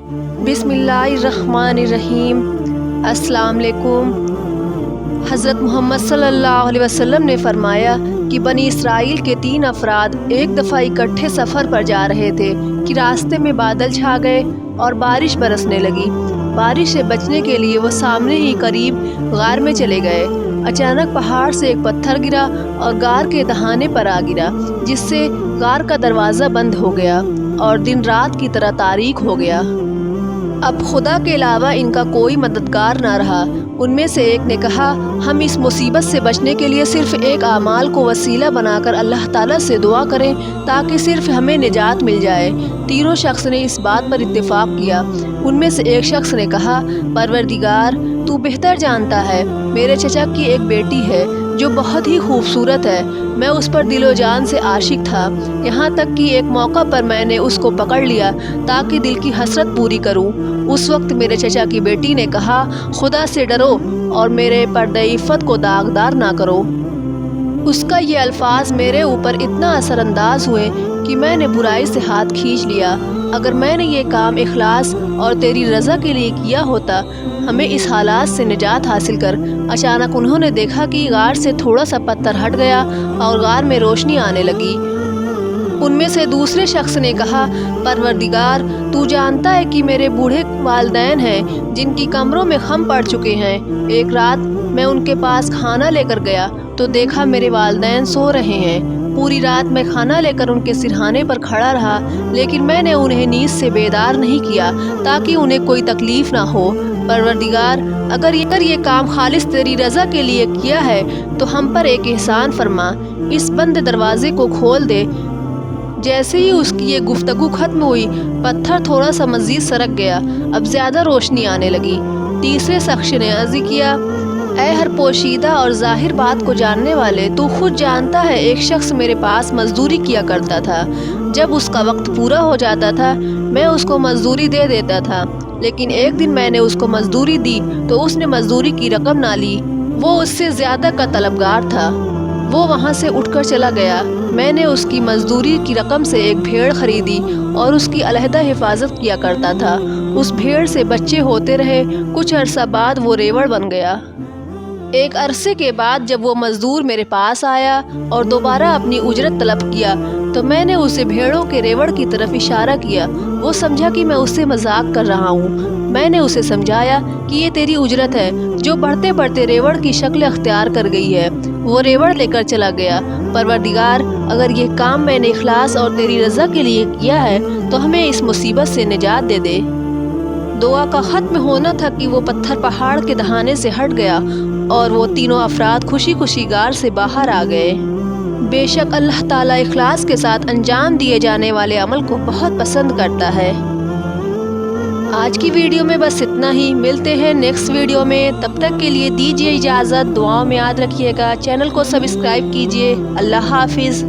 बिस्मिल्लाहिर्रहमानिर्रहीम। अस्सलाम वालेकुम। हज़रत मोहम्मद सल्लल्लाहु अलैहि वसल्लम ने फरमाया कि बनी इसराइल के 3 अफराद एक दफ़ा इकट्ठे सफ़र पर जा रहे थे कि रास्ते में बादल छा गए और बारिश बरसने लगी। बारिश से बचने के लिए वो सामने ही करीब गार में चले गए। अचानक पहाड़ से एक पत्थर गिरा और गार के दहाने पर आ गिरा, जिससे गार का दरवाज़ा बंद हो गया और दिन रात की तरह तारीक हो गया। अब खुदा के अलावा इनका कोई मददगार ना रहा। उनमें से एक ने कहा, हम इस मुसीबत से बचने के लिए सिर्फ़ एक आमाल को वसीला बनाकर अल्लाह ताला से दुआ करें ताकि सिर्फ़ हमें निजात मिल जाए। तीनों शख्स ने इस बात पर इत्तेफाक किया। उनमें से एक शख्स ने कहा, परवरदिगार तू बेहतर जानता है, मेरे चचा की एक बेटी है जो बहुत ही खूबसूरत है। मैं उस पर दिलो जान से आशिक था, यहाँ तक कि एक मौका पर मैंने उसको पकड़ लिया ताकि दिल की हसरत पूरी करूं। उस वक्त मेरे चचा की बेटी ने कहा, खुदा से डरो और मेरे पर्दे इफ़्फ़त को दागदार ना करो। उसका ये अल्फाज मेरे ऊपर इतना असरअंदाज हुए कि मैंने बुराई से हाथ खींच लिया। अगर मैंने ये काम इखलास और तेरी रज़ा के लिए किया होता, हमें इस हालात से निजात हासिल कर। अचानक उन्होंने देखा कि गार से थोड़ा सा पत्थर हट गया और गार में रोशनी आने लगी। उनमें से दूसरे शख्स ने कहा, परवरदिगार तू जानता है कि मेरे बूढ़े वालिदैन हैं जिनकी कमरों में खम पड़ चुके हैं। एक रात मैं उनके पास खाना लेकर गया तो देखा मेरे वालिदैन सो रहे हैं। पूरी रात मैं खाना लेकर उनके सिरहाने पर खड़ा रहा, लेकिन मैंने उन्हें नींद से बेदार नहीं किया ताकि उन्हें कोई तकलीफ़ ना हो। परवरदिगार अगर ये काम खालिस तेरी रज़ा के लिए किया है तो हम पर एक एहसान फरमा, इस बंद दरवाज़े को खोल दे। जैसे ही उसकी ये गुफ्तगू ख़त्म हुई, पत्थर थोड़ा सा मज़ीद सरक गया। अब ज़्यादा रोशनी आने लगी। तीसरे शख्स ने अर्ज़ किया, ऐ हर पोशीदा और ज़ाहिर बात को जानने वाले, तू खुद जानता है एक शख्स मेरे पास मज़दूरी किया करता था। जब उसका वक्त पूरा हो जाता था मैं उसको मज़दूरी दे देता था, लेकिन एक दिन मैंने उसको मज़दूरी दी तो उसने मज़दूरी की रकम ना ली। वो उससे ज़्यादा का तलबगार था। वो वहाँ से उठकर चला गया। मैंने उसकी मज़दूरी की रकम से एक भेड़ खरीदी और उसकी अलहदा हिफाजत किया करता था। उस भेड़ से बच्चे होते रहे। कुछ अरसा बाद वो रेवड़ बन गया। एक अरसे के बाद जब वो मज़दूर मेरे पास आया और दोबारा अपनी उजरत तलब किया तो मैंने उसे भेड़ों के रेवड़ की तरफ इशारा किया। वो समझा कि मैं उससे मजाक कर रहा हूँ। मैंने उसे समझाया कि ये तेरी उजरत है जो बढ़ते बढ़ते रेवड़ की शक्ल अख्तियार कर गई है। वो रेवड़ लेकर चला गया। परवरदिगार अगर ये काम मैंने इखलास और तेरी रज़ा के लिए किया है तो हमें इस मुसीबत से निजात दे दे। दुआ का ख़त्म होना था कि वो पत्थर पहाड़ के दहाने से हट गया और वो तीनों अफराद खुशी खुशी गार से बाहर आ गए। बेशक अल्लाह ताला इखलास के साथ अंजाम दिए जाने वाले अमल को बहुत पसंद करता है। आज की वीडियो में बस इतना ही। मिलते हैं नेक्स्ट वीडियो में। तब तक के लिए दीजिए इजाज़त। दुआओं में याद रखिएगा। चैनल को सब्सक्राइब कीजिए। अल्लाह हाफिज़।